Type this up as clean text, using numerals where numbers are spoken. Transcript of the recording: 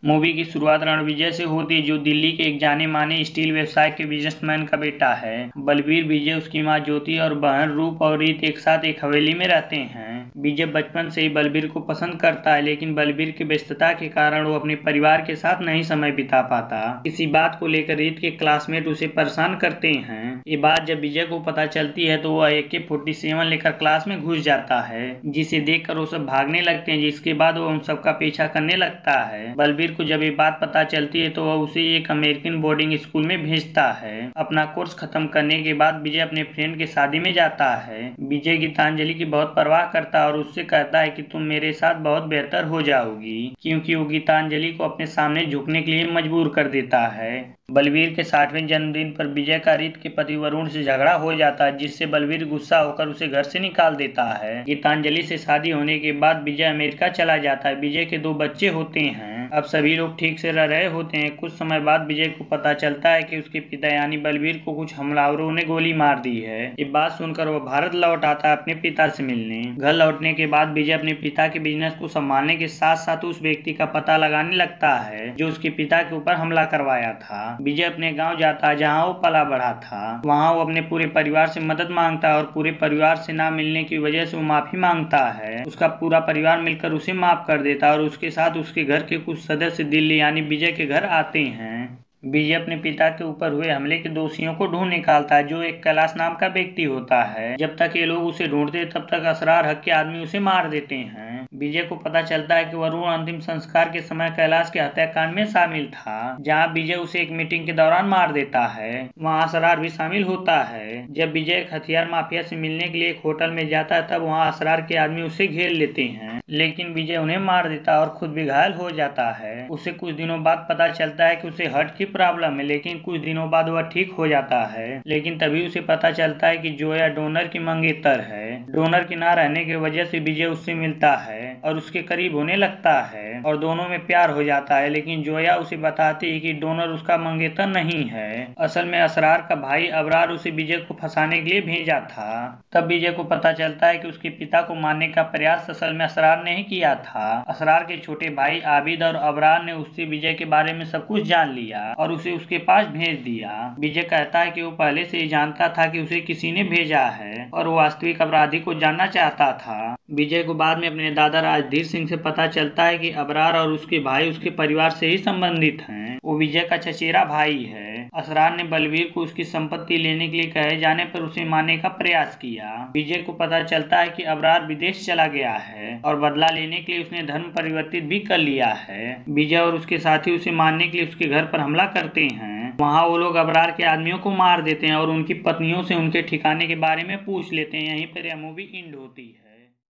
Movie की शुरुआत रणविजय से होती है, जो दिल्ली के एक जाने माने स्टील व्यवसाय के बिजनेसमैन का बेटा है। बलबीर, विजय, उसकी माँ ज्योति और बहन रूप और रीत एक साथ एक हवेली में रहते हैं। विजय बचपन से ही बलबीर को पसंद करता है, लेकिन बलबीर की व्यस्तता के कारण वो अपने परिवार के साथ नहीं समय बिता पाता। इसी बात को लेकर रीत के क्लासमेट उसे परेशान करते हैं। ये बात जब विजय को पता चलती है तो वह AK-47 लेकर क्लास में घुस जाता है, जिसे देखकर वो सब भागने लगते हैं। जिसके बाद वो उन सबका पीछा करने लगता है। बलबीर को जब ये बात पता चलती है तो वह उसे एक अमेरिकन बोर्डिंग स्कूल में भेजता है। अपना कोर्स खत्म करने के बाद विजय अपने फ्रेंड की शादी में जाता है। विजय गीतांजलि की बहुत परवाह करता है और उससे कहता है कि तुम मेरे साथ बहुत बेहतर हो जाओगी, क्योंकि वो गीतांजलि को अपने सामने झुकने के लिए मजबूर कर देता है। बलबीर के 60वें जन्मदिन पर विजय का रीत के पति वरुण से झगड़ा हो जाता है, जिससे बलबीर गुस्सा होकर उसे घर से निकाल देता है। गीतांजलि से शादी होने के बाद विजय अमेरिका चला जाता है। विजय के 2 बच्चे होते हैं। अब सभी लोग ठीक से रह रहे होते हैं। कुछ समय बाद विजय को पता चलता है कि उसके पिता यानी बलबीर को कुछ हमलावरों ने गोली मार दी है। ये बात सुनकर वह भारत लौट आता है अपने पिता से मिलने। घर लौटने के बाद विजय अपने पिता के बिजनेस को संभालने के साथ साथ उस व्यक्ति का पता लगाने लगता है जो उसके पिता के ऊपर हमला करवाया था। विजय अपने गांव जाता है जहां वो पला बढ़ा था। वहां वो अपने पूरे परिवार से मदद मांगता है और पूरे परिवार से ना मिलने की वजह से वो माफी मांगता है। उसका पूरा परिवार मिलकर उसे माफ कर देता है और उसके साथ उसके घर के कुछ सदस्य दिल्ली यानी विजय के घर आते हैं। विजय अपने पिता के ऊपर हुए हमले के दोषियों को ढूंढ निकालता है, जो एक कैलाश नाम का व्यक्ति होता है। जब तक ये लोग उसे ढूंढते तब तक असरार हक के आदमी उसे मार देते हैं। विजय को पता चलता है कि वरुण अंतिम संस्कार के समय कैलाश के हत्याकांड में शामिल था, जहां विजय उसे एक मीटिंग के दौरान मार देता है। वहां असरार भी शामिल होता है। जब विजय एक हथियार माफिया से मिलने के लिए एक होटल में जाता है, तब वहां असरार के आदमी उसे घेर लेते हैं, लेकिन विजय उन्हें मार देता है और खुद भी घायल हो जाता है। उसे कुछ दिनों बाद पता चलता है कि उसे हार्ट की प्रॉब्लम है, लेकिन कुछ दिनों बाद वह ठीक हो जाता है। लेकिन तभी उसे पता चलता है कि जोया डोनर की मंगेतर है। डोनर के ना रहने की वजह से विजय उससे मिलता है और उसके करीब होने लगता है और दोनों में प्यार हो जाता है। लेकिन जोया उसे बताती है कि डोनर उसका मंगेतर नहीं है, असल में असरार का भाई अबरार उसे विजय को फंसाने के लिए भेजा था। तब विजय को पता चलता है कि उसके पिता को मारने का प्रयास असल में असरार ने ही किया था। असरार के छोटे भाई आबिद और अबरार ने उससे विजय के बारे में सब कुछ जान लिया और उसे उसके पास भेज दिया। विजय कहता है कि वो पहले से ही जानता था कि उसे किसी ने भेजा है और वो वास्तविक अपराधी को जानना चाहता था। विजय को बाद में अपने दादा राजधीर सिंह से पता चलता है कि अबरार और उसके भाई उसके परिवार से ही संबंधित हैं। वो विजय का चचेरा भाई है। असरार ने बलबीर को उसकी संपत्ति लेने के लिए कहे जाने पर उसे मारने का प्रयास किया। विजय को पता चलता है कि अबरार विदेश चला गया है और बदला लेने के लिए उसने धर्म परिवर्तित भी कर लिया है। विजय और उसके साथी उसे मारने के लिए उसके घर पर हमला करते हैं। वहाँ वो लोग अबरार के आदमियों को मार देते हैं और उनकी पत्नियों से उनके ठिकाने के बारे में पूछ लेते हैं। यहीं पर यह मूवी एंड होती है।